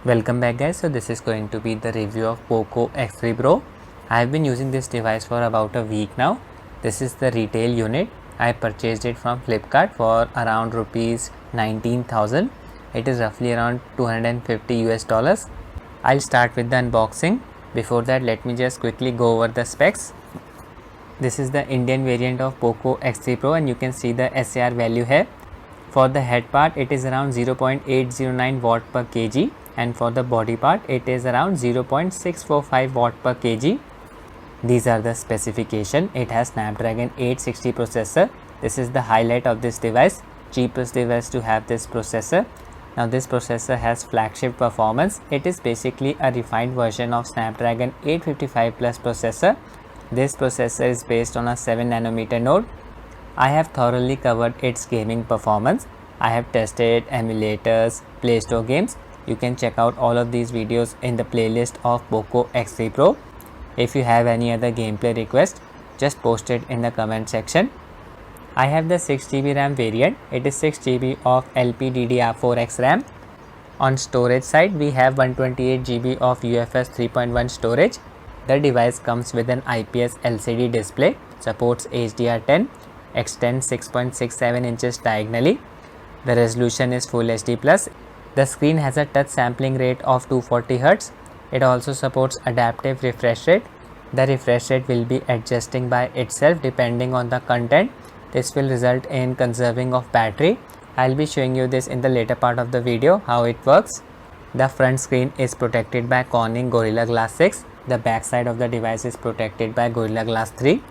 Welcome back guys. So this is going to be the review of Poco X3 Pro. I have been using this device for about a week now. This is the retail unit. I purchased it from Flipkart for around rupees 19,000. It is roughly around 250 US dollars. I'll start with the unboxing. Before that, let me just quickly go over the specs. This is the Indian variant of Poco X3 Pro and you can see the SAR value here. For the head part, it is around 0.809 watt per kg. And for the body part, it is around 0.645 watt per kg. These are the specification. It has Snapdragon 860 processor. This is the highlight of this device, cheapest device to have this processor. Now this processor has flagship performance. It is basically a refined version of Snapdragon 855 plus processor. This processor is based on a 7 nanometer node. I have thoroughly covered its gaming performance. I have tested emulators, Play Store games. You can check out all of these videos in the playlist of Poco X3 Pro. If you have any other gameplay request, just post it in the comment section. I have the 6GB RAM variant. It is 6GB of LPDDR4X RAM. On storage side, we have 128GB of UFS 3.1 storage. The device comes with an IPS LCD display, supports HDR10, extends 6.67 inches diagonally. The resolution is Full HD Plus. The screen has a touch sampling rate of 240 Hz. It also supports adaptive refresh rate. The refresh rate will be adjusting by itself depending on the content. This will result in conserving of battery. I'll be showing you this in the later part of the video how it works. The front screen is protected by Corning Gorilla Glass 6. The back side of the device is protected by Gorilla Glass 3.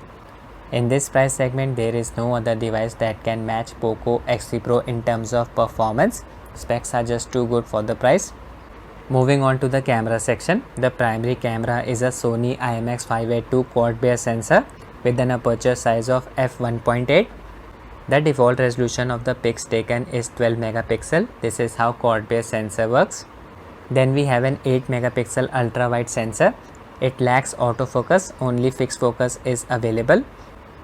In this price segment, there is no other device that can match Poco X3 Pro in terms of performance. Specs are just too good for the price. Moving on to the camera section, the primary camera is a Sony IMX582 quad bare sensor with an aperture size of f1.8. The default resolution of the pics taken is 12 megapixel. This is how quad bare sensor works. Then we have an 8 megapixel ultra wide sensor. It lacks autofocus, only fixed focus is available.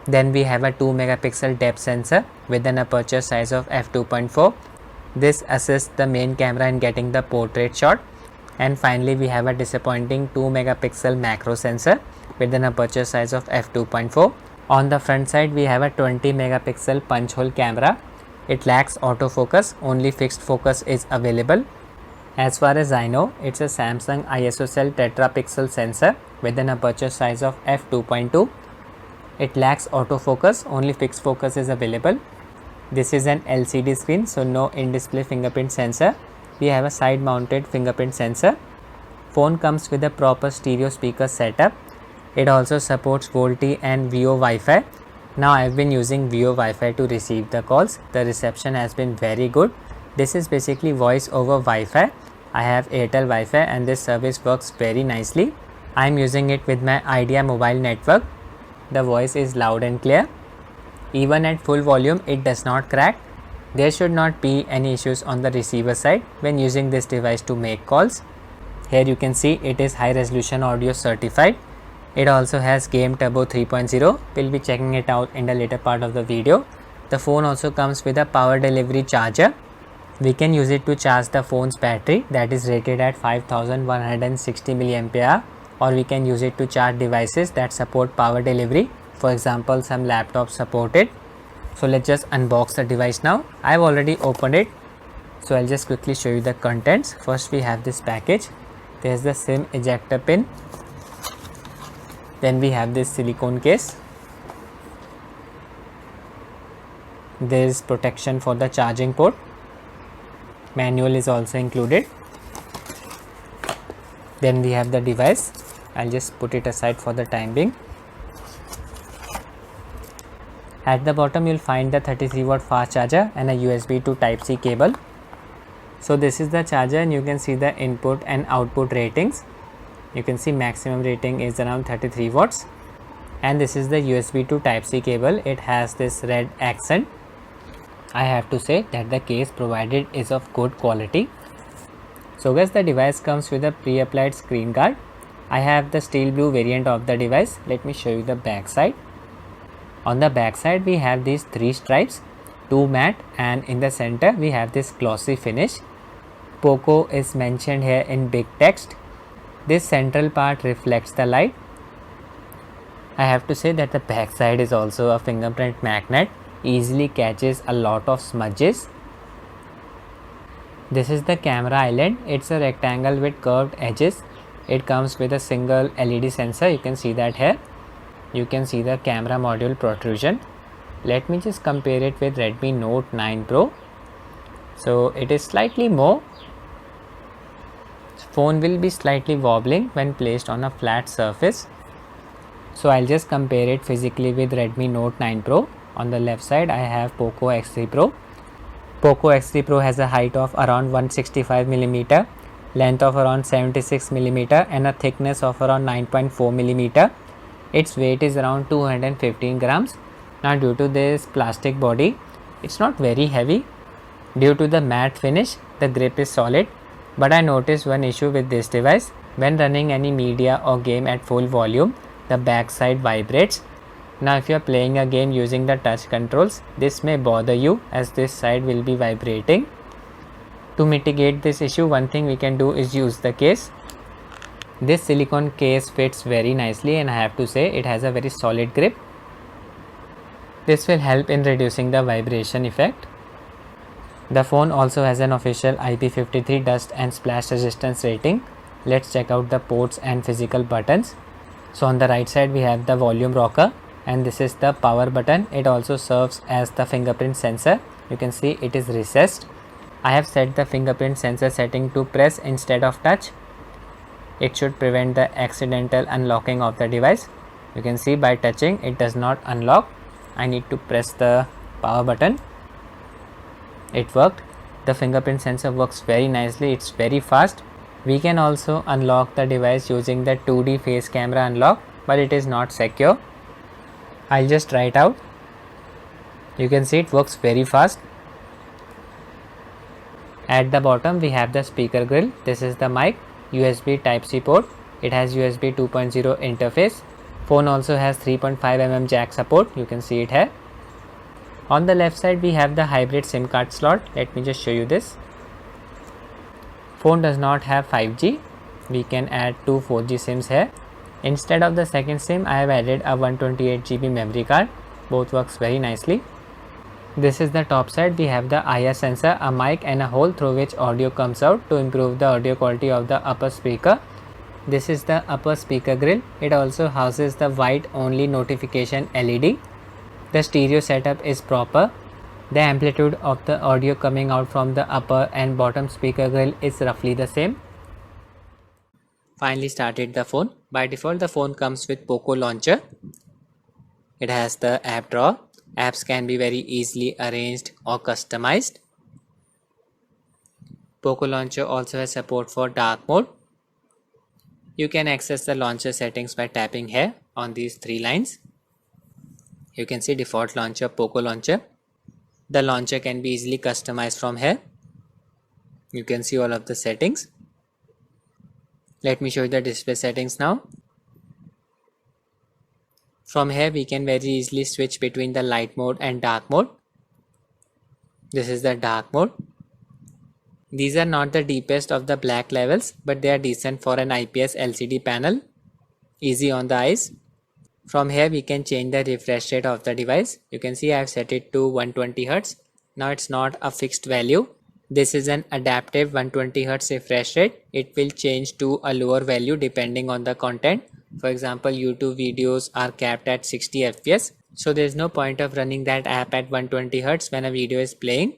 Then we have a 2 megapixel depth sensor with an aperture size of f2.4. This assists the main camera in getting the portrait shot. And finally, we have a disappointing 2 megapixel macro sensor with an aperture size of f2.4. On the front side, we have a 20 megapixel punch hole camera. It lacks autofocus, only fixed focus is available. As far as I know, it's a Samsung ISOCELL tetrapixel sensor with an aperture size of f2.2. It lacks autofocus, only fixed focus is available. This is an LCD screen, so no in-display fingerprint sensor. We have a side-mounted fingerprint sensor. Phone comes with a proper stereo speaker setup. It also supports VoLTE and VO Wi-Fi. Now I have been using VO Wi-Fi to receive the calls. The reception has been very good. This is basically voice over Wi-Fi. I have Airtel Wi-Fi and this service works very nicely. I am using it with my Idea mobile network. The voice is loud and clear. Even at full volume, it does not crack. There should not be any issues on the receiver side when using this device to make calls. Here you can see it is high resolution audio certified. It also has Game Turbo 3.0. We'll be checking it out in the later part of the video. The phone also comes with a power delivery charger. We can use it to charge the phone's battery that is rated at 5160 mAh, or we can use it to charge devices that support power delivery. For example, some laptops support it. So let's just unbox the device now. I have already opened it. So I'll just quickly show you the contents. First we have this package. There's the SIM ejector pin. Then we have this silicone case. There is protection for the charging port. Manual is also included. Then we have the device. I'll just put it aside for the time being. At the bottom you'll find the 33 watt fast charger and a USB to Type-C cable. So this is the charger and you can see the input and output ratings. You can see maximum rating is around 33 watts. And this is the USB to Type-C cable. It has this red accent. I have to say that the case provided is of good quality. So guys, the device comes with a pre-applied screen guard. I have the steel blue variant of the device. Let me show you the back side. On the back side we have these 3 stripes, 2 matte, and in the center we have this glossy finish. Poco is mentioned here in big text. This central part reflects the light. I have to say that the back side is also a fingerprint magnet, easily catches a lot of smudges. This is the camera island. It's a rectangle with curved edges. It comes with a single LED sensor. You can see that here. You can see the camera module protrusion. Let me just compare it with Redmi Note 9 Pro. So it is slightly more. Phone will be slightly wobbling when placed on a flat surface. So I'll just compare it physically with Redmi Note 9 Pro. On the left side I have Poco X3 Pro. Poco X3 Pro has a height of around 165mm, length of around 76mm and a thickness of around 9.4mm. Its weight is around 215 grams. Now due to this plastic body, it's not very heavy. Due to the matte finish, the grip is solid. But I noticed one issue with this device. When running any media or game at full volume, the back side vibrates. Now if you are playing a game using the touch controls, this may bother you as this side will be vibrating. To mitigate this issue, one thing we can do is use the case. This silicone case fits very nicely and I have to say it has a very solid grip. This will help in reducing the vibration effect. The phone also has an official IP53 dust and splash resistance rating. Let's check out the ports and physical buttons. So on the right side we have the volume rocker and this is the power button. It also serves as the fingerprint sensor. You can see it is recessed. I have set the fingerprint sensor setting to press instead of touch. It should prevent the accidental unlocking of the device. You can see by touching it does not unlock. I need to press the power button. It worked. The fingerprint sensor works very nicely. It's very fast. We can also unlock the device using the 2D face camera unlock, but it is not secure. I'll just try it out. You can see it works very fast. At the bottom we have the speaker grill. This is the mic, USB Type-C port. It has USB 2.0 interface. Phone also has 3.5mm jack support. You can see it here. On the left side we have the hybrid SIM card slot. Let me just show you this. Phone does not have 5G. We can add two 4G SIMs here. Instead of the second SIM, I have added a 128GB memory card. Both works very nicely. This is the top side. We have the IR sensor, a mic and a hole through which audio comes out to improve the audio quality of the upper speaker. This is the upper speaker grill. It also houses the white only notification LED. The stereo setup is proper. The amplitude of the audio coming out from the upper and bottom speaker grill is roughly the same. Finally started the phone. By default the phone comes with Poco Launcher. It has the app drawer. Apps can be very easily arranged or customized. Poco Launcher also has support for dark mode. You can access the launcher settings by tapping here on these three lines. You can see default launcher, Poco Launcher. The launcher can be easily customized from here. You can see all of the settings. Let me show you the display settings now. From here we can very easily switch between the light mode and dark mode. This is the dark mode. These are not the deepest of the black levels, but they are decent for an IPS LCD panel. Easy on the eyes. From here we can change the refresh rate of the device. You can see I have set it to 120Hz. Now it's not a fixed value. This is an adaptive 120Hz refresh rate. It will change to a lower value depending on the content. For example, YouTube videos are capped at 60 fps. So there is no point of running that app at 120Hz when a video is playing.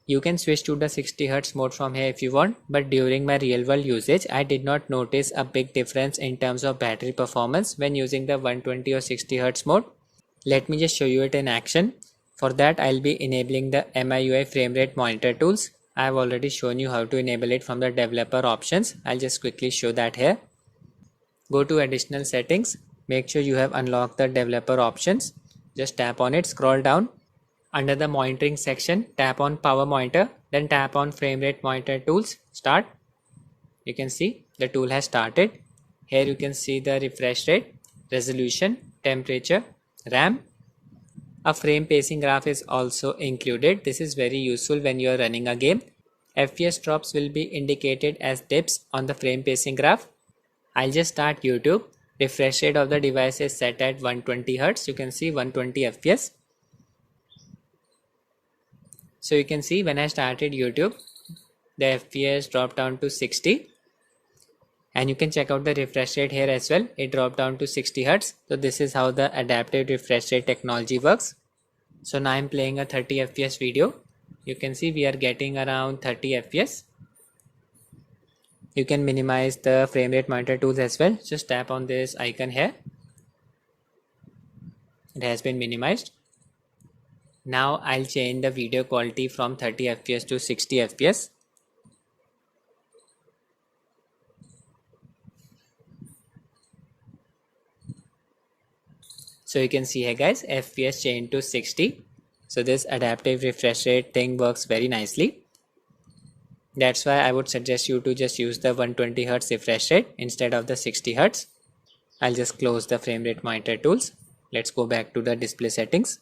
You can switch to the 60Hz mode from here if you want, but during my real world usage, I did not notice a big difference in terms of battery performance when using the 120 or 60Hz mode. Let me just show you it in action. For that, I'll be enabling the MIUI frame rate monitor tools. I have already shown you how to enable it from the developer options. I'll just quickly show that here. Go to additional settings. Make sure you have unlocked the developer options. Just tap on it, scroll down. Under the monitoring section, tap on power monitor, then tap on frame rate monitor tools, start. You can see the tool has started. Here you can see the refresh rate, resolution, temperature, RAM. A frame pacing graph is also included. This is very useful when you are running a game. FPS drops will be indicated as dips on the frame pacing graph. I'll just start YouTube. Refresh rate of the device is set at 120 Hz. You can see 120 FPS. So you can see when I started YouTube, the FPS dropped down to 60. And you can check out the refresh rate here as well. It dropped down to 60 Hz. So this is how the adaptive refresh rate technology works. So now I'm playing a 30 FPS video. You can see we are getting around 30 FPS. You can minimize the frame rate monitor tools as well. Just tap on this icon here. It has been minimized. Now I'll change the video quality from 30 FPS to 60 FPS. So you can see here guys, FPS changed to 60. So this adaptive refresh rate thing works very nicely. That's why I would suggest you to just use the 120 Hz refresh rate instead of the 60 Hz. I'll just close the frame rate monitor tools. Let's go back to the display settings.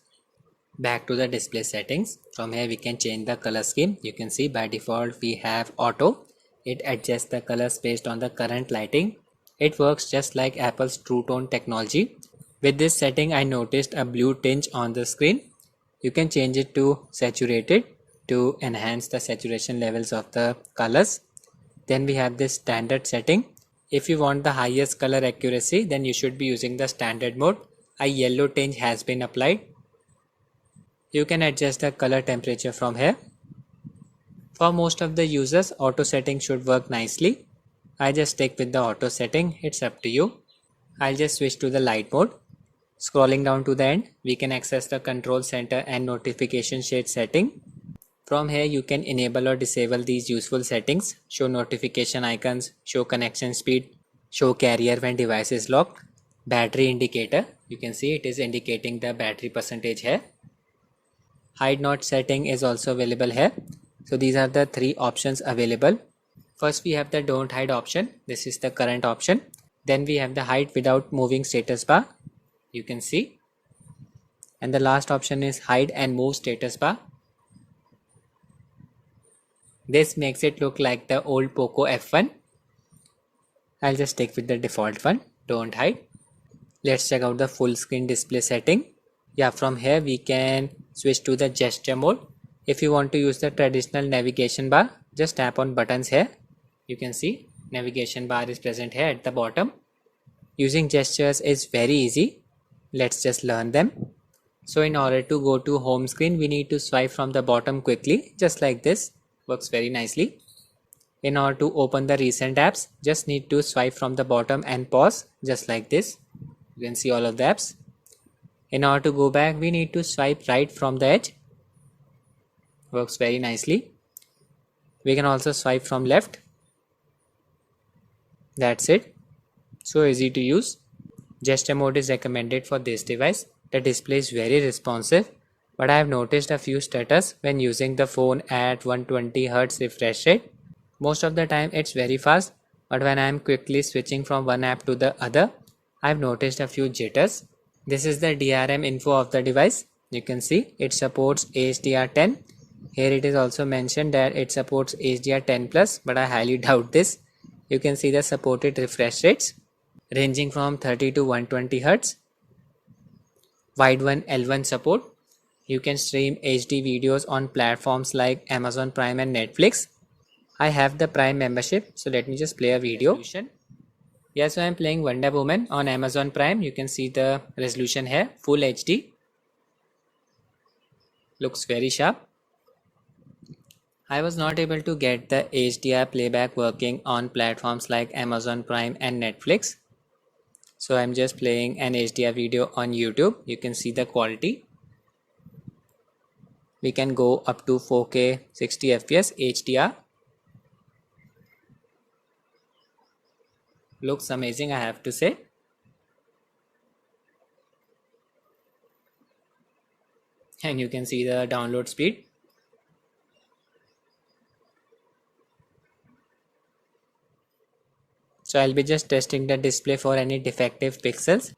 Back to the display settings. From here we can change the color scheme. You can see by default we have auto. It adjusts the colors based on the current lighting. It works just like Apple's True Tone technology. With this setting I noticed a blue tinge on the screen. You can change it to saturated to enhance the saturation levels of the colors. Then we have this standard setting. If you want the highest color accuracy, then you should be using the standard mode. A yellow tinge has been applied. You can adjust the color temperature from here. For most of the users, auto setting should work nicely. I just stick with the auto setting. It's up to you. I'll just switch to the light mode. Scrolling down to the end, we can access the control center and notification shade setting. From here you can enable or disable these useful settings. Show notification icons, show connection speed, show carrier when device is locked, battery indicator. You can see it is indicating the battery percentage here. Hide not setting is also available here. So these are the three options available. First we have the don't hide option. This is the current option. Then we have the hide without moving status bar. You can see. And the last option is hide and move status bar. This makes it look like the old Poco F1. I'll just stick with the default one, don't hide. Let's check out the full screen display setting. Yeah, from here we can switch to the gesture mode. If you want to use the traditional navigation bar, just tap on buttons here. You can see navigation bar is present here at the bottom. Using gestures is very easy. Let's just learn them. So in order to go to home screen, we need to swipe from the bottom quickly, just like this. Works very nicely. In order to open the recent apps, just need to swipe from the bottom and pause, just like this. You can see all of the apps. In order to go back, we need to swipe right from the edge. Works very nicely. We can also swipe from left. That's it. So easy to use. Gesture mode is recommended for this device. The display is very responsive, but I have noticed a few stutters when using the phone at 120 Hz refresh rate. Most of the time it's very fast, but when I am quickly switching from one app to the other, I have noticed a few jitters. This is the DRM info of the device. You can see it supports HDR10. Here it is also mentioned that it supports HDR10 plus, but I highly doubt this. You can see the supported refresh rates ranging from 30 to 120 Hz. Wide one L1 support. You can stream HD videos on platforms like Amazon Prime and Netflix. I have the Prime membership, so let me just play a video. Yeah, so I'm playing Wonder Woman on Amazon Prime. You can see the resolution here, full HD. Looks very sharp. I was not able to get the HDR playback working on platforms like Amazon Prime and Netflix. So I'm just playing an HDR video on YouTube. You can see the quality. We can go up to 4K 60 FPS HDR. Looks amazing, I have to say. And you can see the download speed. So I'll be just testing the display for any defective pixels.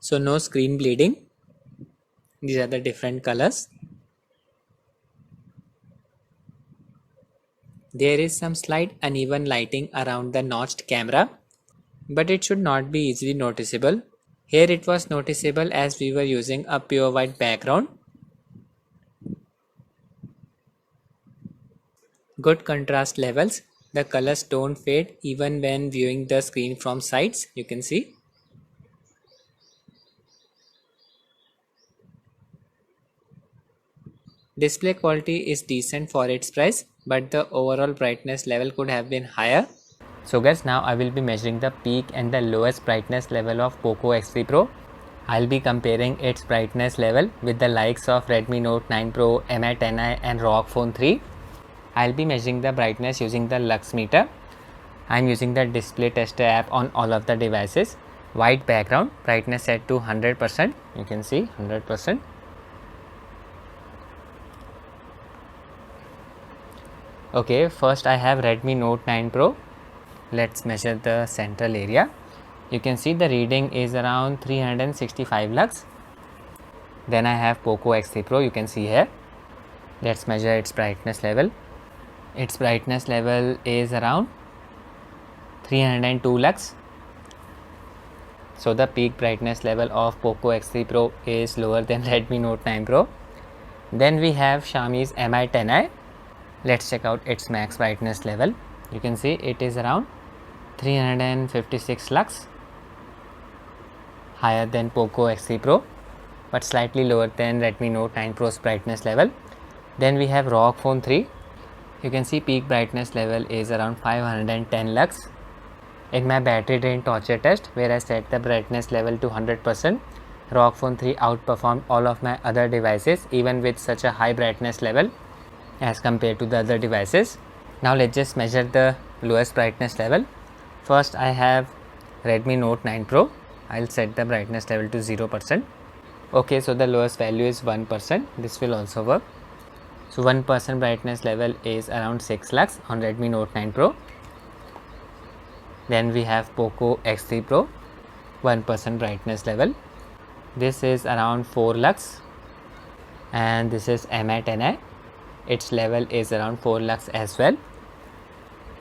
So no screen bleeding. These are the different colors. There is some slight uneven lighting around the notched camera, but it should not be easily noticeable. Here it was noticeable as we were using a pure white background. Good contrast levels. The colors don't fade even when viewing the screen from sides, you can see. Display quality is decent for its price, but the overall brightness level could have been higher. So guys, now I will be measuring the peak and the lowest brightness level of Poco X3 Pro. I'll be comparing its brightness level with the likes of Redmi Note 9 Pro, Mi 10i and ROG Phone 3. I'll be measuring the brightness using the Lux meter. I'm using the display tester app on all of the devices. White background, brightness set to 100%. You can see 100%. Okay, first I have Redmi Note 9 Pro. Let's measure the central area. You can see the reading is around 365 lux. Then I have Poco X3 Pro, you can see here. Let's measure its brightness level. Its brightness level is around 302 lux. So the peak brightness level of Poco X3 Pro is lower than Redmi Note 9 Pro. Then we have Xiaomi's Mi 10i. Let's check out its max brightness level. You can see it is around 356 lux, higher than Poco X3 Pro, but slightly lower than Redmi Note 9 Pro's brightness level. Then we have ROG Phone 3. You can see peak brightness level is around 510 lux. In my battery drain torture test, where I set the brightness level to 100%, ROG Phone 3 outperformed all of my other devices even with such a high brightness level as compared to the other devices. Now let's just measure the lowest brightness level. First I have Redmi Note 9 Pro. I'll set the brightness level to 0%. Okay, so the lowest value is 1%. This will also work. So 1% brightness level is around 6 lux on Redmi Note 9 Pro. Then we have Poco X3 Pro, 1% brightness level. This is around 4 lux. And this is Mi 10i. Its level is around 4 lux as well.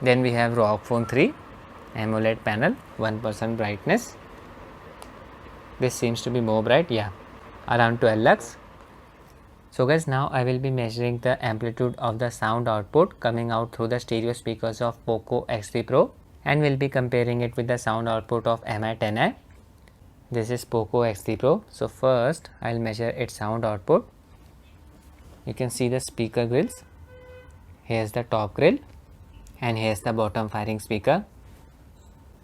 Then we have ROG Phone 3, AMOLED panel, 1% brightness. This seems to be more bright, yeah, around 12 lux. So guys, now I will be measuring the amplitude of the sound output coming out through the stereo speakers of Poco X3 Pro, and will be comparing it with the sound output of Mi 10i. This is Poco X3 Pro. So first I'll measure its sound output. You can see the speaker grills. Here's the top grill and here's the bottom firing speaker.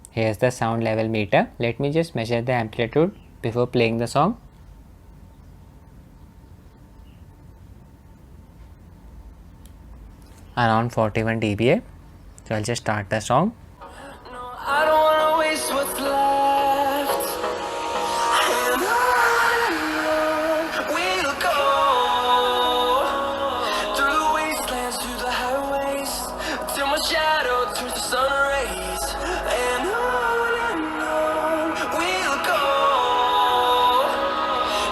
Here's the sound level meter. Let me just measure the amplitude before playing the song. Around 41 dBA. So I'll just start the song. No, I don't wanna waste what's left. And on we'll go through the wastelands, through the highways, till my shadow turns to sun rays. And on we'll go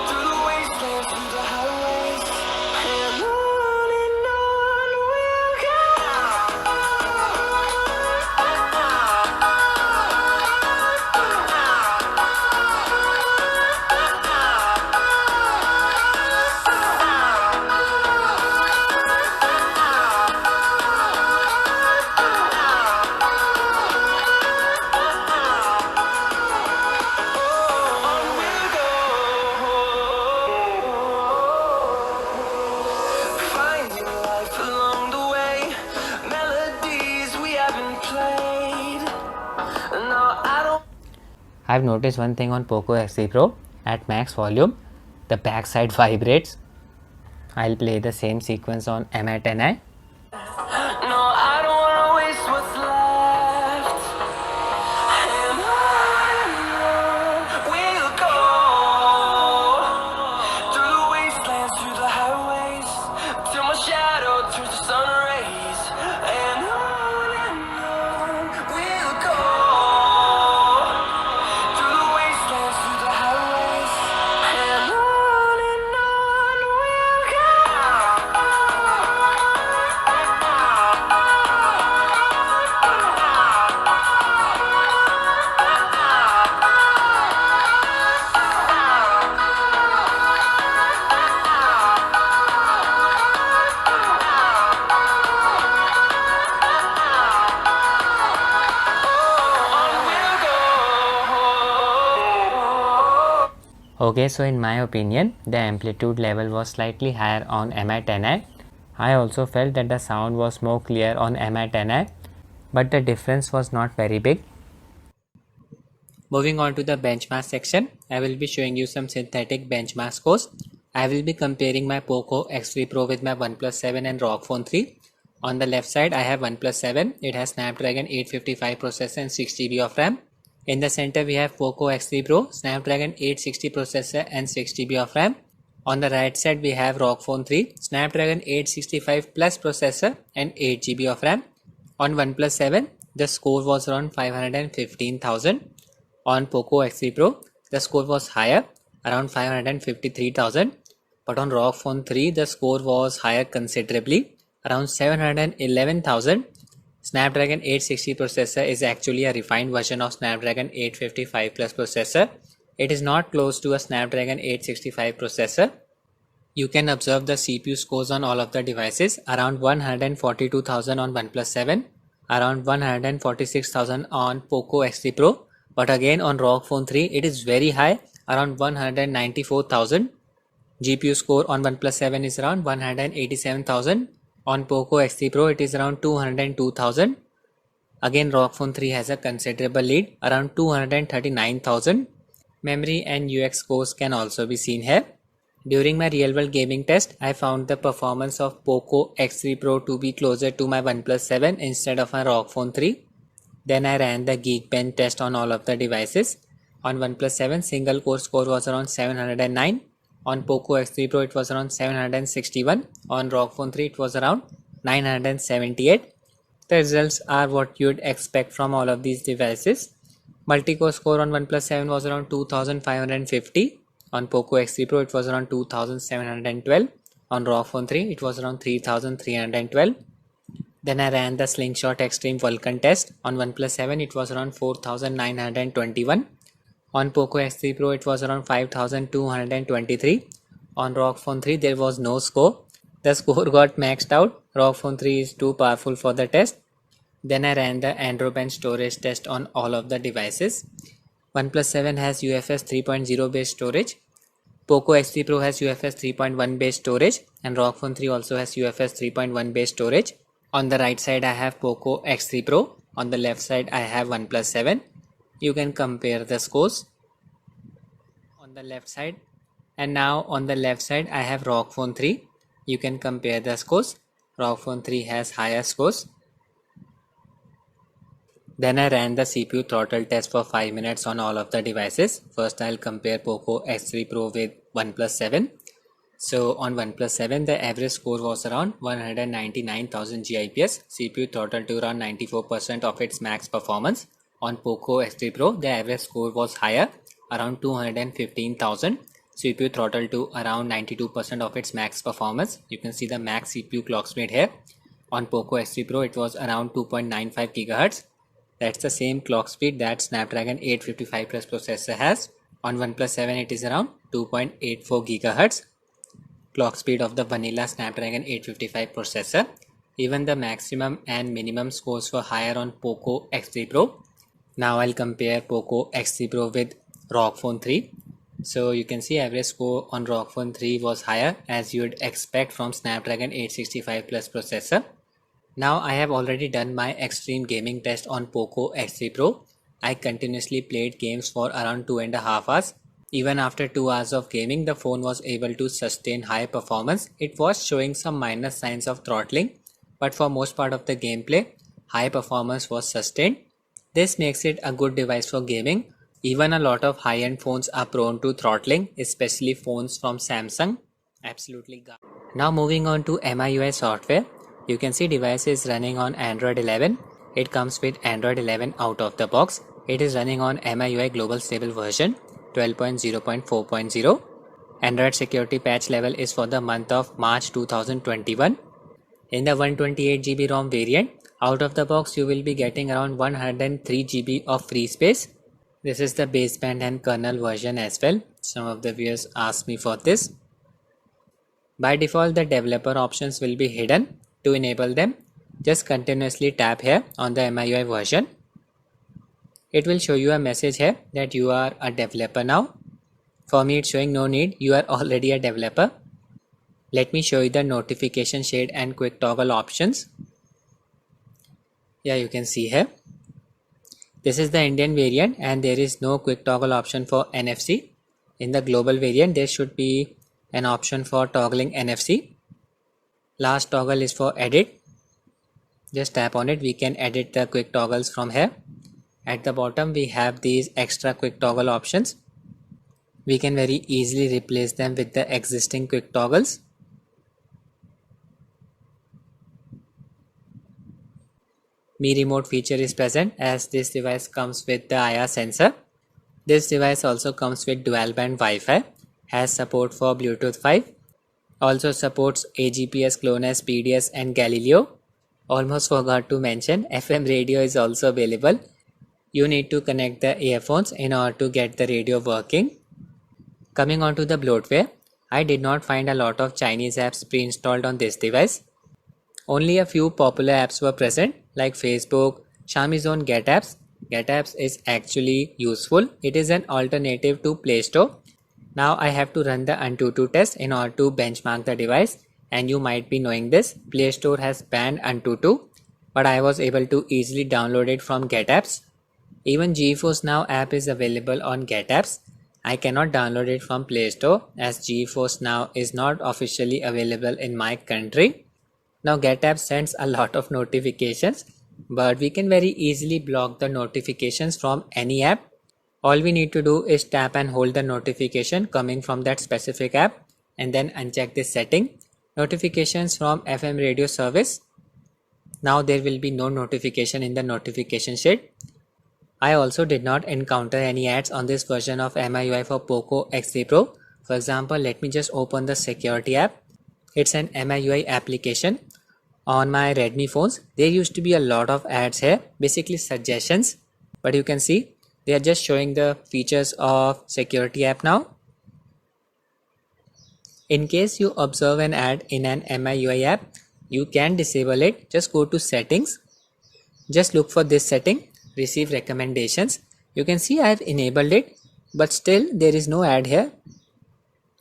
through the wastelands, through the highways, and on we'll go. Finding life along the way, melodies we haven't played. No, I don't. I've noticed one thing on Poco X3 Pro. At max volume, the backside vibrates. I'll play the same sequence on Mi 10i. No, I don't wanna waste what's left. And on we'll go through the wastelands, through the highways, till my shadow turns to sun rays. And on we'll go through the wastelands, through the highways, and on we'll go. Okay, so in my opinion, the amplitude level was slightly higher on Mi10i. I also felt that the sound was more clear on Mi10i, but the difference was not very big. Moving on to the benchmark section, I will be showing you some synthetic benchmark scores. I will be comparing my POCO X3 Pro with my OnePlus 7 and ROG Phone 3. On the left side, I have OnePlus 7. It has Snapdragon 855 processor and 6GB of RAM. In the center, we have POCO X3 Pro, Snapdragon 860 processor and 6GB of RAM. On the right side, we have ROG Phone 3, Snapdragon 865 plus processor and 8GB of RAM. On OnePlus 7, the score was around 515,000. On POCO X3 Pro, the score was higher, around 553,000. But on ROG Phone 3, the score was higher considerably, around 711,000. Snapdragon 860 processor is actually a refined version of Snapdragon 855 plus processor. It is not close to a Snapdragon 865 processor. You can observe the CPU scores on all of the devices, around 142,000 on OnePlus 7, around 146,000 on POCO X3 Pro, but again on ROG Phone 3 it is very high, around 194,000. GPU score on OnePlus 7 is around 187,000. On POCO X3 Pro it is around 202,000. Again ROG Phone 3 has a considerable lead, around 239,000. Memory and UX scores can also be seen here. During my real world gaming test, I found the performance of POCO X3 Pro to be closer to my OnePlus 7 instead of my ROG Phone 3. Then I ran the Geekbench test on all of the devices. On OnePlus 7, single core score was around 709. On POCO X3 Pro, it was around 761. On ROG Phone 3, it was around 978. The results are what you'd expect from all of these devices. Multi-core score on OnePlus 7 was around 2550. On POCO X3 Pro, it was around 2712. On ROG Phone 3, it was around 3312. Then I ran the Slingshot Extreme Vulkan test. On OnePlus 7, it was around 4921. On POCO X3 Pro, it was around 5223. On ROG Phone 3, there was no score. The score got maxed out. ROG Phone 3 is too powerful for the test. Then I ran the Androbench storage test on all of the devices. OnePlus 7 has UFS 3.0 based storage. POCO X3 Pro has UFS 3.1 based storage, and ROG Phone 3 also has UFS 3.1 based storage. On the right side, I have POCO X3 Pro. On the left side, I have OnePlus 7. You can compare the scores on the left side. And now on the left side, I have ROG Phone 3. You can compare the scores. ROG Phone 3 has higher scores. Then I ran the CPU throttle test for 5 minutes on all of the devices. First, I'll compare POCO X3 Pro with OnePlus 7. So on OnePlus 7, the average score was around 199,000 GIPS. CPU throttled to around 94% of its max performance. On POCO X3 Pro, the average score was higher, around 215,000. CPU throttled to around 92% of its max performance. You can see the max CPU clock speed here. On POCO X3 Pro, it was around 2.95 GHz. That's the same clock speed that Snapdragon 855 Plus processor has. On OnePlus 7, it is around 2.84 GHz. Clock speed of the vanilla Snapdragon 855 processor. Even the maximum and minimum scores were higher on POCO X3 Pro. Now I'll compare POCO X3 Pro with ROG Phone 3. So you can see average score on ROG Phone 3 was higher, as you'd expect from Snapdragon 865 Plus processor. Now I have already done my extreme gaming test on POCO X3 Pro. I continuously played games for around 2.5 hours. Even after 2 hours of gaming, the phone was able to sustain high performance. It was showing some minor signs of throttling, but for most part of the gameplay, high performance was sustained. This makes it a good device for gaming. Even a lot of high-end phones are prone to throttling, especially phones from Samsung. Absolutely. Now moving on to MIUI software. You can see device is running on Android 11. It comes with Android 11 out of the box. It is running on MIUI Global Stable version 12.0.4.0. Android security patch level is for the month of March 2021. In the 128GB ROM variant, out of the box you will be getting around 103GB of free space. This is the baseband and kernel version as well. Some of the viewers asked me for this. By default, the developer options will be hidden. To enable them, just continuously tap here on the MIUI version. It will show you a message here that you are a developer now. For me it's showing no need, you are already a developer. Let me show you the notification shade and quick toggle options. Yeah, you can see here. This is the Indian variant and there is no quick toggle option for NFC. In the global variant there should be an option for toggling NFC. Last toggle is for edit. Just tap on it, we can edit the quick toggles from here. At the bottom we have these extra quick toggle options. We can very easily replace them with the existing quick toggles. Mi Remote feature is present as this device comes with the IR sensor. This device also comes with dual band Wi-Fi, has support for Bluetooth 5, also supports AGPS, GLONASS, PDS and Galileo. Almost forgot to mention FM radio is also available. You need to connect the earphones in order to get the radio working. Coming on to the bloatware, I did not find a lot of Chinese apps pre-installed on this device. Only a few popular apps were present like Facebook, Xiaomi's own Get Apps. Get Apps is actually useful. It is an alternative to Play Store. Now I have to run the AnTuTu test in order to benchmark the device, and you might be knowing this. Play Store has banned AnTuTu, but I was able to easily download it from Get Apps. Even GeForce Now app is available on Get Apps. I cannot download it from Play Store as GeForce Now is not officially available in my country. Now Get Apps sends a lot of notifications, but we can very easily block the notifications from any app. All we need to do is tap and hold the notification coming from that specific app and then uncheck this setting. Notifications from FM radio service. Now there will be no notification in the notification shade. I also did not encounter any ads on this version of MIUI for POCO X3 Pro. For example, let me just open the security app. It's an MIUI application. On my Redmi phones, there used to be a lot of ads here, basically suggestions, but you can see they are just showing the features of security app now. In case you observe an ad in an MIUI app, you can disable it. Just go to settings, just look for this setting, receive recommendations. You can see I have enabled it, but still there is no ad here.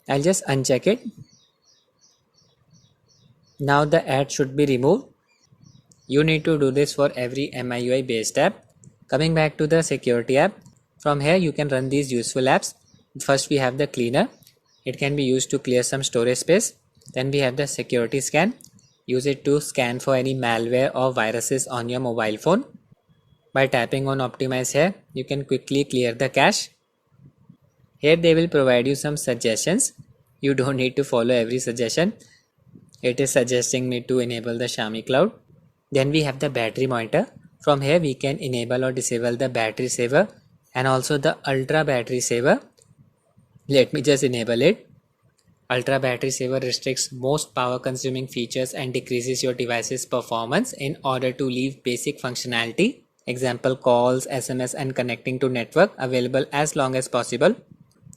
I'll just uncheck it. Now the ad should be removed. You need to do this for every MIUI based app. Coming back to the security app, from here you can run these useful apps. First we have the cleaner. It can be used to clear some storage space. Then we have the security scan. Use it to scan for any malware or viruses on your mobile phone. By tapping on optimize here, you can quickly clear the cache. Here they will provide you some suggestions. You don't need to follow every suggestion. It is suggesting me to enable the Xiaomi Cloud. Then we have the battery monitor. From here we can enable or disable the battery saver and also the ultra battery saver. Let me just enable it. Ultra battery saver restricts most power consuming features and decreases your device's performance in order to leave basic functionality. Example calls, SMS and connecting to network available as long as possible.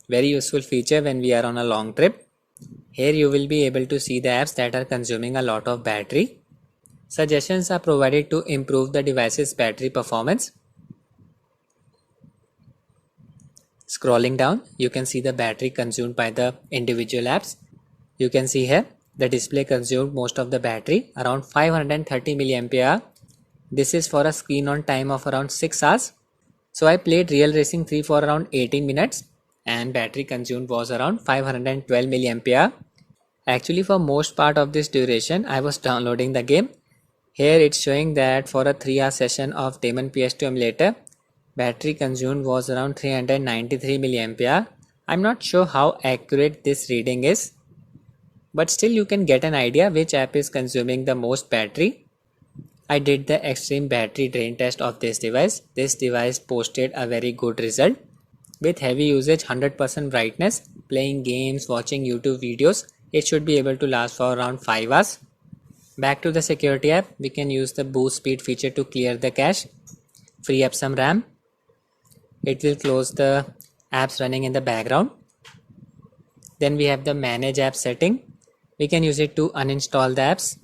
Very useful feature when we are on a long trip. Here you will be able to see the apps that are consuming a lot of battery. Suggestions are provided to improve the device's battery performance. Scrolling down, you can see the battery consumed by the individual apps. You can see here the display consumed most of the battery, around 530 mAh. This is for a screen on time of around 6 hours. So I played Real Racing 3 for around 18 minutes and battery consumed was around 512 mAh. Actually for most part of this duration I was downloading the game. Here it's showing that for a 3-hour session of Damon PS2 emulator, battery consumed was around 393 mAh. I'm not sure how accurate this reading is, but still you can get an idea which app is consuming the most battery. I did the extreme battery drain test of this device. This device posted a very good result. With heavy usage, 100% brightness, playing games, watching YouTube videos, it should be able to last for around 5 hours. Back to the security app, we can use the boost speed feature to clear the cache, free up some RAM. It will close the apps running in the background. Then we have the manage app setting. We can use it to uninstall the apps.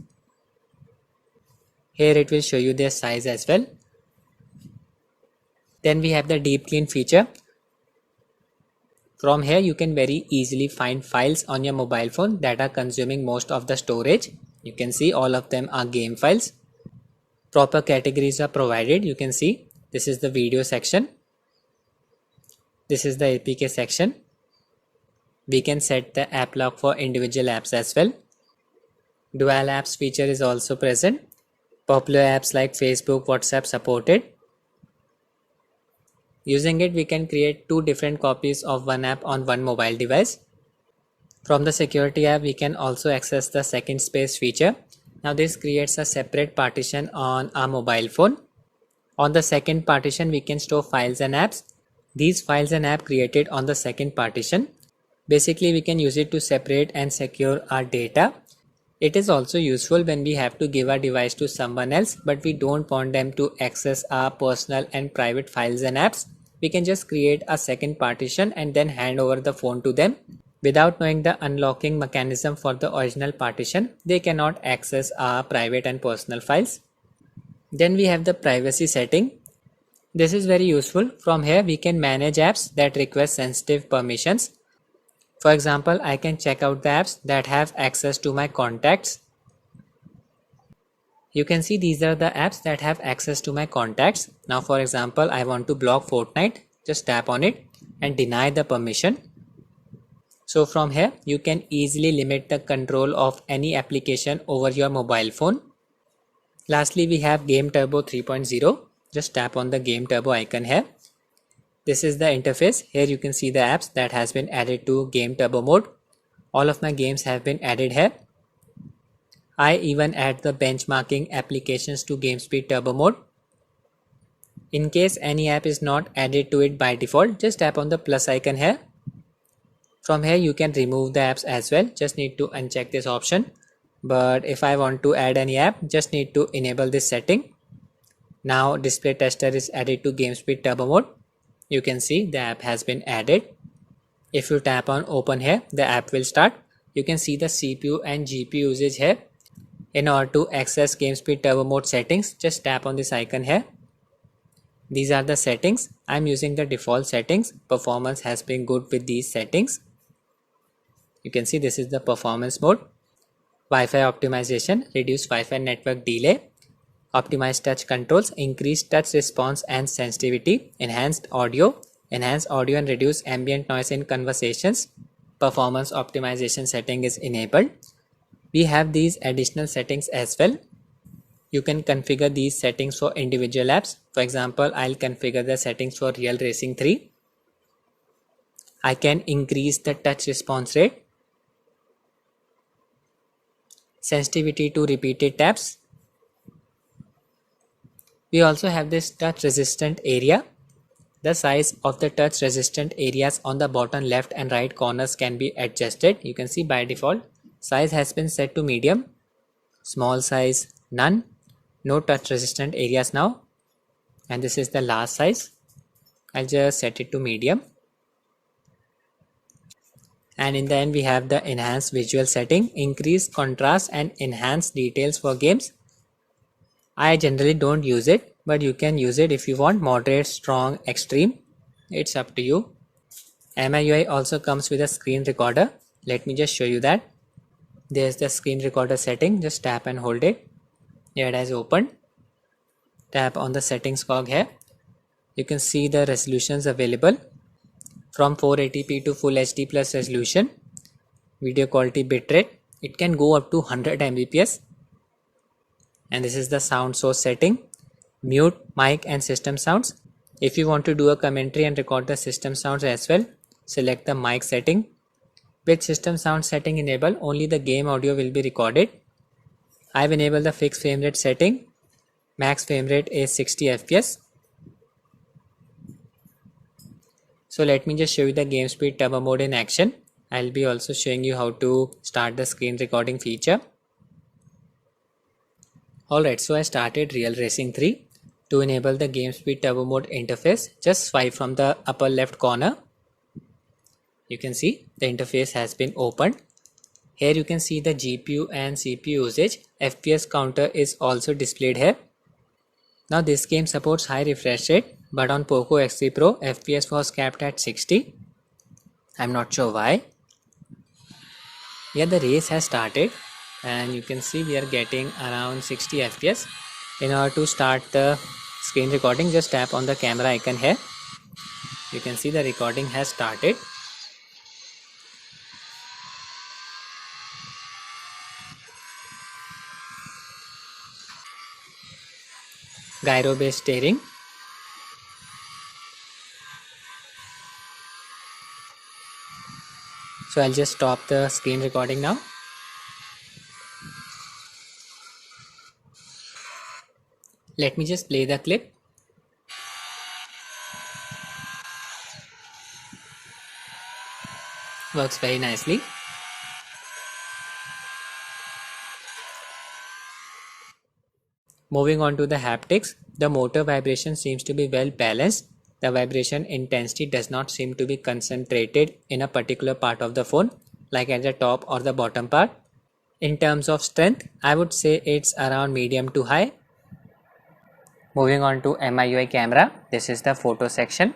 Here it will show you their size as well. Then we have the deep clean feature. From here you can very easily find files on your mobile phone that are consuming most of the storage. You can see all of them are game files. Proper categories are provided. You can see this is the video section. This is the APK section. We can set the app lock for individual apps as well. Dual apps feature is also present. Popular apps like Facebook, WhatsApp supported. Using it, we can create 2 different copies of one app on one mobile device. From the security app, we can also access the second space feature. Now this creates a separate partition on our mobile phone. On the second partition, we can store files and apps. These files and apps created on the second partition. Basically, we can use it to separate and secure our data. It is also useful when we have to give our device to someone else, but we don't want them to access our personal and private files and apps. We can just create a second partition and then hand over the phone to them. Without knowing the unlocking mechanism for the original partition, they cannot access our private and personal files. Then we have the privacy setting. This is very useful. From here we can manage apps that request sensitive permissions. For example, I can check out the apps that have access to my contacts. You can see these are the apps that have access to my contacts. Now for example, I want to block Fortnite. Just tap on it and deny the permission. So from here you can easily limit the control of any application over your mobile phone. Lastly, we have Game Turbo 3.0. Just tap on the Game Turbo icon here. This is the interface. Here you can see the apps that has been added to Game Turbo mode. All of my games have been added here. I even add the benchmarking applications to GameSpeed Turbo mode. In case any app is not added to it by default, just tap on the plus icon here. From here you can remove the apps as well. Just need to uncheck this option. But if I want to add any app, just need to enable this setting. Now Display Tester is added to GameSpeed Turbo mode. You can see the app has been added. If you tap on open here, the app will start. You can see the CPU and GPU usage here. In order to access GameSpeed Turbo mode settings, just tap on this icon here. These are the settings. I'm using the default settings. Performance has been good with these settings. You can see this is the performance mode. Wi-Fi optimization, reduce Wi-Fi network delay. Optimize touch controls, increase touch response and sensitivity. Enhanced audio and reduce ambient noise in conversations. Performance optimization setting is enabled. We have these additional settings as well. You can configure these settings for individual apps. For example, I'll configure the settings for Real Racing 3. I can increase the touch response rate, sensitivity to repeated taps. We also have this touch resistant area. The size of the touch resistant areas on the bottom left and right corners can be adjusted. You can see by default size has been set to medium, small size none, no touch resistant areas now, and this is the last size. I'll just set it to medium. And in the end we have the enhanced visual setting, increase contrast and enhance details for games. I generally don't use it, but you can use it if you want. Moderate, strong, extreme, it's up to you. MIUI also comes with a screen recorder. Let me just show you that. There's the screen recorder setting. Just tap and hold it. Here it has opened. Tap on the settings cog here. You can see the resolutions available from 480p to Full HD plus resolution. Video quality bitrate, it can go up to 100 Mbps. And this is the sound source setting, mute, mic and system sounds. If you want to do a commentary and record the system sounds as well, select the mic setting. With system sound setting enabled, only the game audio will be recorded. I've enabled the fixed frame rate setting. Max frame rate is 60 fps. So let me just show you the GameSpeed Turbo mode in action. I'll be also showing you how to start the screen recording feature. Alright, so I started Real Racing 3. To enable the GameSpeed Turbo mode interface, just swipe from the upper left corner. You can see the interface has been opened. Here you can see the GPU and CPU usage. FPS counter is also displayed here. Now this game supports high refresh rate, but on POCO X3 Pro FPS was capped at 60. I'm not sure why. Yeah, the race has started and you can see we are getting around 60 fps. In order to start the screen recording, just tap on the camera icon here. You can see the recording has started. Gyro based steering. So I'll just stop the screen recording now. Let me just play the clip. Works very nicely. Moving on to the haptics, the motor vibration seems to be well balanced. The vibration intensity does not seem to be concentrated in a particular part of the phone, like at the top or the bottom part. In terms of strength, I would say it's around medium to high. Moving on to MIUI camera, this is the photo section.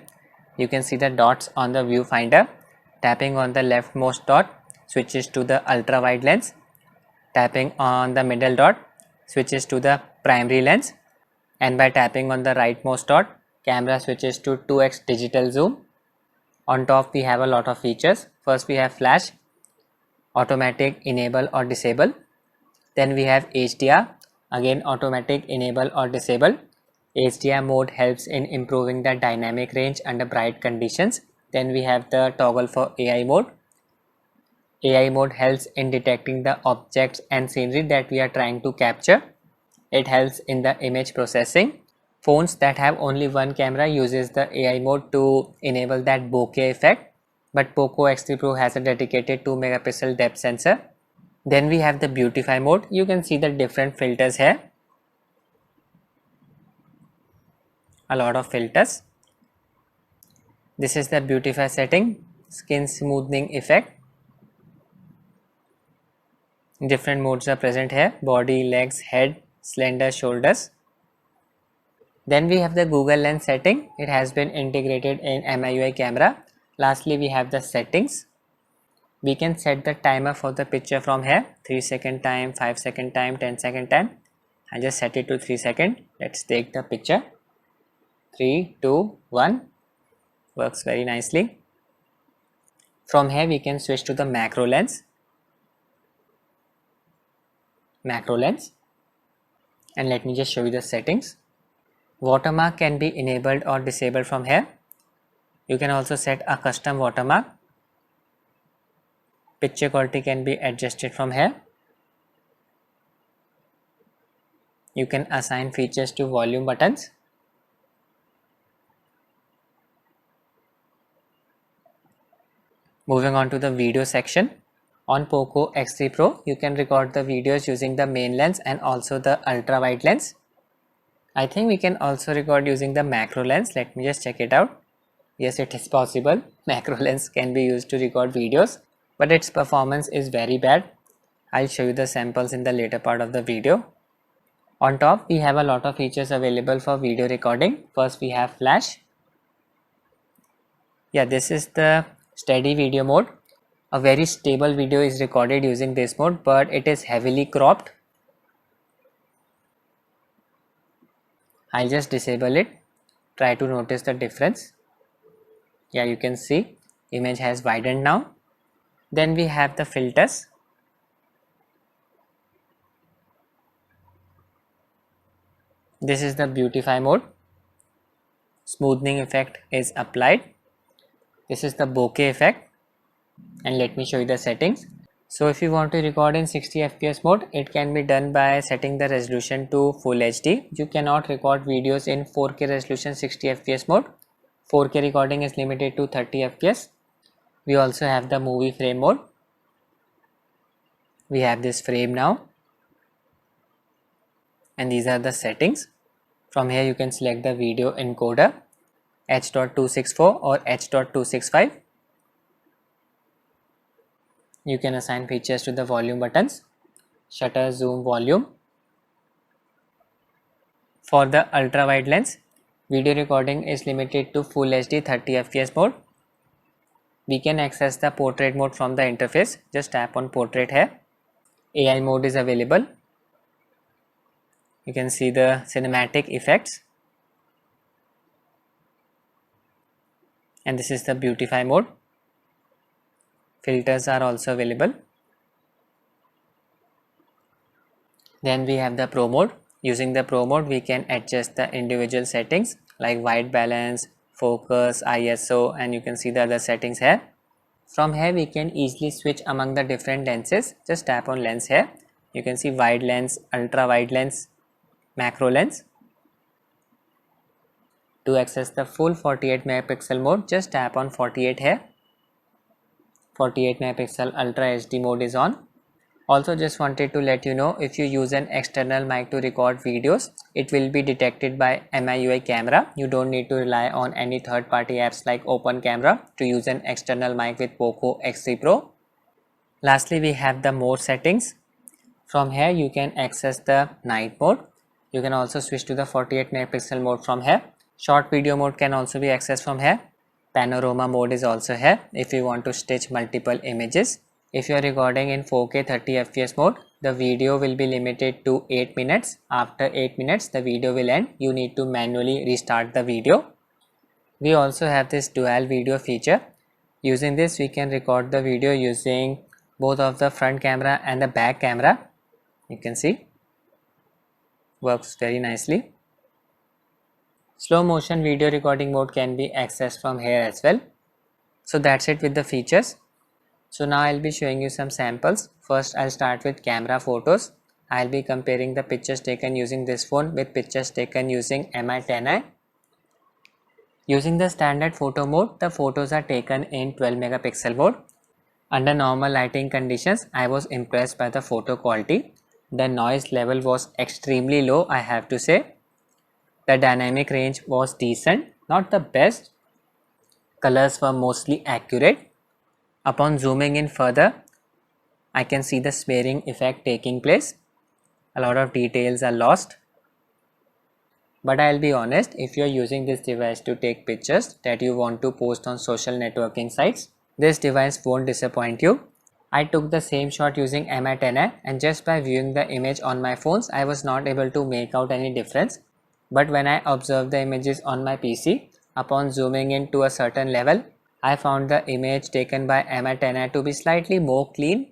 You can see the dots on the viewfinder. Tapping on the leftmost dot switches to the ultra wide lens. Tapping on the middle dot switches to the primary lens, and by tapping on the rightmost dot, camera switches to 2x digital zoom. On top we have a lot of features. First we have flash, automatic enable or disable. Then we have HDR, again automatic enable or disable. HDR mode helps in improving the dynamic range under bright conditions. Then we have the toggle for AI mode. AI mode helps in detecting the objects and scenery that we are trying to capture. It helps in the image processing. Phones that have only one camera uses the AI mode to enable that bokeh effect, but POCO X3 Pro has a dedicated 2 megapixel depth sensor. Then we have the beautify mode. You can see the different filters here. A lot of filters. This is the beautify setting, skin smoothing effect. Different modes are present here: body, legs, head, slender, shoulders. Then we have the Google Lens setting. It has been integrated in MIUI camera. Lastly, we have the settings. We can set the timer for the picture from here: 3-second time, 5-second time, 10-second time. I just set it to 3 seconds. Let's take the picture. 3, 2, 1. Works very nicely. From here we can switch to the macro lens. And let me just show you the settings. Watermark can be enabled or disabled from here. You can also set a custom watermark. Picture quality can be adjusted from here. You can assign features to volume buttons. Moving on to the video section. On POCO X3 Pro, you can record the videos using the main lens and also the ultra wide lens. I think we can also record using the macro lens. Let me just check it out. Yes, it is possible. Macro lens can be used to record videos, but its performance is very bad. I'll show you the samples in the later part of the video. On top, we have a lot of features available for video recording. First, we have flash. Yeah, this is the steady video mode. A very stable video is recorded using this mode, but it is heavily cropped. I'll just disable it. Try to notice the difference. Yeah, you can see image has widened now. Then we have the filters. This is the beautify mode. Smoothing effect is applied. This is the bokeh effect. And let me show you the settings. So if you want to record in 60 fps mode, it can be done by setting the resolution to full HD. You cannot record videos in 4K resolution 60 fps mode. 4K recording is limited to 30 fps. We also have the movie frame mode. We have this frame now. And these are the settings. From here you can select the video encoder H.264 or H.265. You can assign features to the volume buttons, shutter, zoom, volume. For the ultra wide lens, video recording is limited to full HD 30 fps mode. We can access the portrait mode from the interface. Just tap on portrait here. AI mode is available. You can see the cinematic effects, and this is the beautify mode. Filters are also available. Then we have the pro mode. Using the pro mode, we can adjust the individual settings like white balance, focus, ISO, and you can see the other settings here. From here we can easily switch among the different lenses. Just tap on lens here. You can see wide lens, ultra wide lens, macro lens. To access the full 48 megapixel mode, just tap on 48 here. 48 megapixel ultra HD mode is on. Also just wanted to let you know, if you use an external mic to record videos, it will be detected by MIUI camera. You don't need to rely on any third party apps like Open Camera to use an external mic with POCO X3 Pro. Lastly, we have the more settings. From here you can access the night mode. You can also switch to the 48 megapixel mode from here. Short video mode can also be accessed from here. Panorama mode is also here if you want to stitch multiple images. If you are recording in 4K 30 fps mode, the video will be limited to 8 minutes. After 8 minutes the video will end. You need to manually restart the video. We also have this dual video feature. Using this we can record the video using both of the front camera and the back camera. You can see works very nicely. Slow motion video recording mode can be accessed from here as well. So that's it with the features. So now I'll be showing you some samples. First I'll start with camera photos. I'll be comparing the pictures taken using this phone with pictures taken using Mi10i. Using the standard photo mode, the photos are taken in 12 megapixel mode. Under normal lighting conditions, I was impressed by the photo quality. The noise level was extremely low, I have to say. The dynamic range was decent, not the best. Colors were mostly accurate. Upon zooming in further, I can see the smearing effect taking place. A lot of details are lost. But I'll be honest, if you're using this device to take pictures that you want to post on social networking sites, this device won't disappoint you. I took the same shot using Mi10i, and just by viewing the image on my phones, I was not able to make out any difference. But when I observed the images on my PC, upon zooming in to a certain level, I found the image taken by Mi10i to be slightly more clean.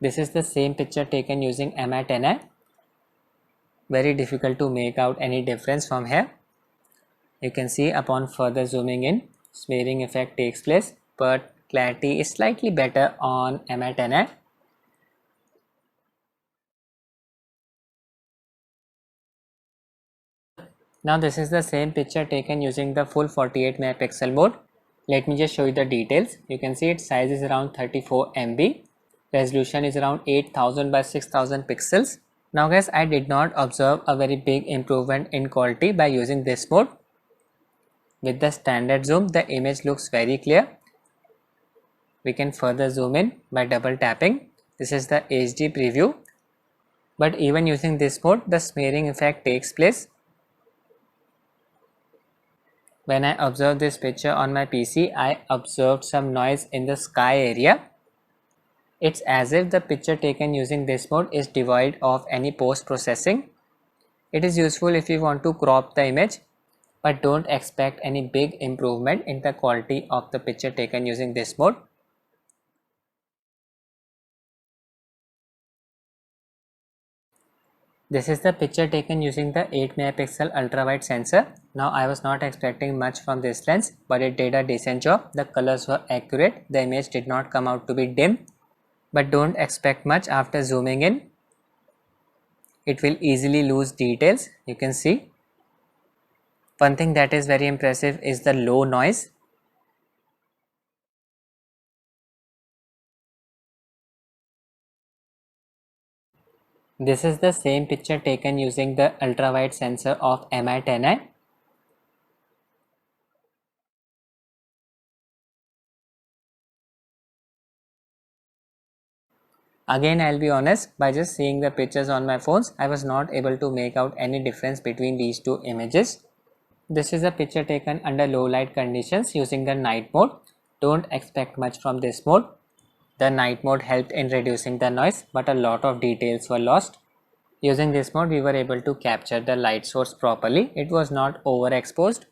This is the same picture taken using Mi10i. Very difficult to make out any difference from here. You can see upon further zooming in, smearing effect takes place, but clarity is slightly better on Mi10i. Now this is the same picture taken using the full 48 megapixel mode. Let me just show you the details. You can see its size is around 34 MB. Resolution is around 8000 by 6000 pixels. Now guys, I did not observe a very big improvement in quality by using this mode. With the standard zoom, the image looks very clear. We can further zoom in by double tapping. This is the HD preview. But even using this mode, the smearing effect takes place. When I observed this picture on my PC, I observed some noise in the sky area. It's as if the picture taken using this mode is devoid of any post-processing. It is useful if you want to crop the image, but don't expect any big improvement in the quality of the picture taken using this mode. This is the picture taken using the 8 megapixel ultra wide sensor. Now I was not expecting much from this lens, but it did a decent job. The colors were accurate, the image did not come out to be dim, but don't expect much after zooming in. It will easily lose details. You can see. One thing that is very impressive is the low noise. This is the same picture taken using the ultra wide sensor of Mi10i. Again, I'll be honest, by just seeing the pictures on my phones, I was not able to make out any difference between these two images. This is a picture taken under low light conditions using the night mode. Don't expect much from this mode. The night mode helped in reducing the noise, but a lot of details were lost. Using this mode, we were able to capture the light source properly. It was not overexposed.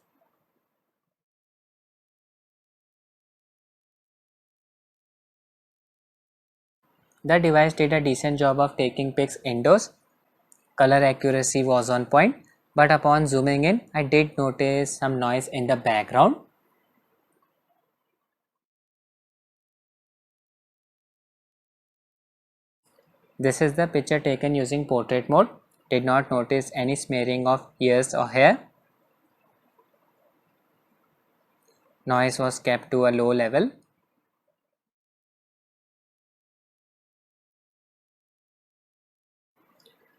The device did a decent job of taking pics indoors. Color accuracy was on point, but upon zooming in, I did notice some noise in the background. This is the picture taken using portrait mode. Did not notice any smearing of ears or hair. Noise was kept to a low level.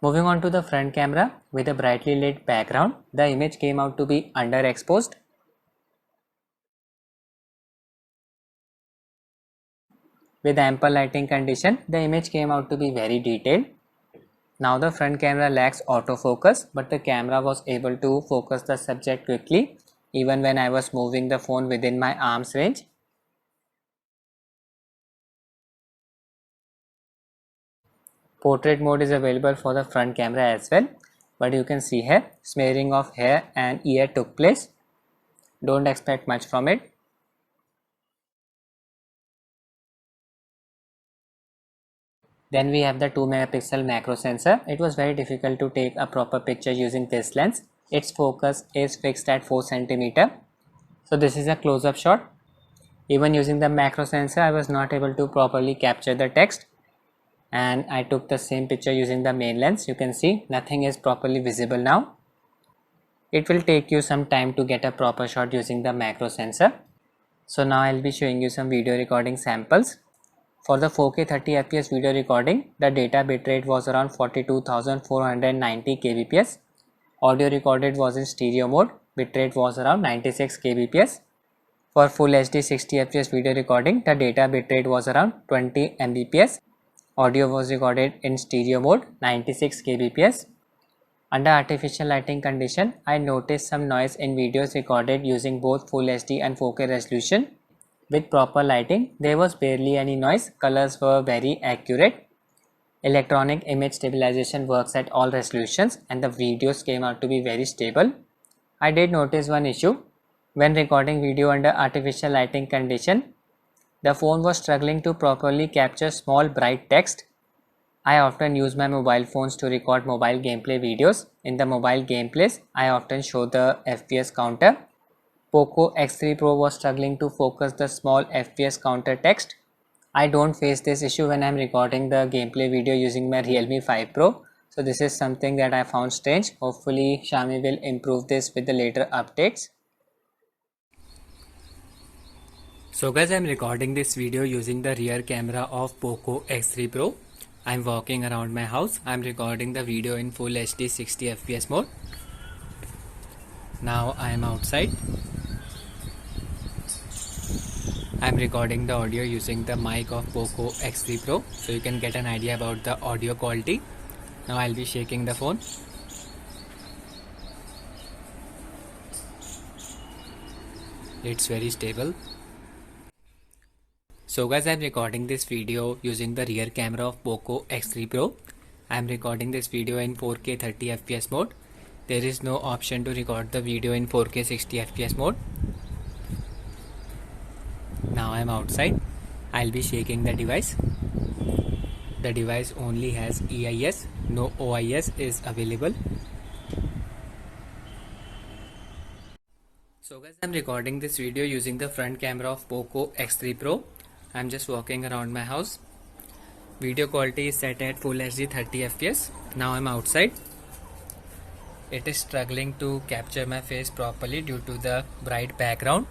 Moving on to the front camera with a brightly lit background, the image came out to be underexposed. With ample lighting condition, the image came out to be very detailed. Now the front camera lacks autofocus, but the camera was able to focus the subject quickly even when I was moving the phone within my arm's range. Portrait mode is available for the front camera as well, but you can see here smearing of hair and ear took place. Don't expect much from it. Then we have the 2 megapixel macro sensor. It was very difficult to take a proper picture using this lens. Its focus is fixed at 4 cm. So this is a close-up shot. Even using the macro sensor, I was not able to properly capture the text, and I took the same picture using the main lens. You can see nothing is properly visible now. It will take you some time to get a proper shot using the macro sensor. So now I'll be showing you some video recording samples. For the 4K 30fps video recording, the data bitrate was around 42,490 kbps. Audio recorded was in stereo mode, bitrate was around 96 kbps. For full HD 60fps video recording, the data bitrate was around 20 mbps. Audio was recorded in stereo mode, 96 kbps. Under artificial lighting condition, I noticed some noise in videos recorded using both Full HD and 4K resolution. With proper lighting, there was barely any noise, colors were very accurate. Electronic image stabilization works at all resolutions and the videos came out to be very stable. I did notice one issue. When recording video under artificial lighting condition, the phone was struggling to properly capture small bright text. I often use my mobile phones to record mobile gameplay videos. In the mobile gameplays, I often show the FPS counter. Poco X3 Pro was struggling to focus the small FPS counter text. I don't face this issue when I am recording the gameplay video using my Realme 5 Pro. So this is something that I found strange. Hopefully Xiaomi will improve this with the later updates. So guys, I am recording this video using the rear camera of Poco X3 Pro. I am walking around my house. I am recording the video in full HD 60fps mode. Now I am outside. I am recording the audio using the mic of Poco X3 Pro, so you can get an idea about the audio quality. Now I'll be shaking the phone. It's very stable. So guys, I'm recording this video using the rear camera of Poco X3 Pro. I'm recording this video in 4K 30fps mode. There is no option to record the video in 4K 60fps mode. Now I'm outside. I'll be shaking the device. The device only has EIS, no OIS is available. So guys, I'm recording this video using the front camera of Poco X3 Pro. I'm just walking around my house. Video quality is set at full HD 30fps. Now I'm outside. It is struggling to capture my face properly due to the bright background.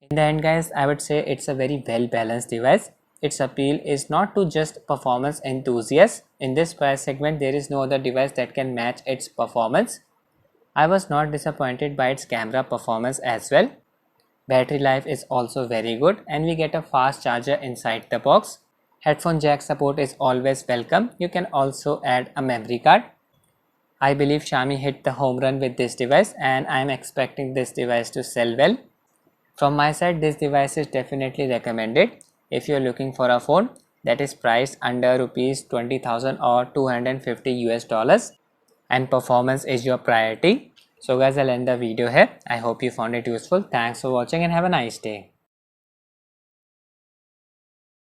In the end guys, I would say it's a very well balanced device. Its appeal is not to just performance enthusiasts. In this price segment, there is no other device that can match its performance. I was not disappointed by its camera performance as well. Battery life is also very good and we get a fast charger inside the box. Headphone jack support is always welcome. You can also add a memory card. I believe Xiaomi hit the home run with this device and I am expecting this device to sell well. From my side, this device is definitely recommended if you are looking for a phone that is priced under rupees 20,000 or 250 US dollars and performance is your priority. So guys, I'll end the video here. I hope you found it useful. Thanks for watching and have a nice day.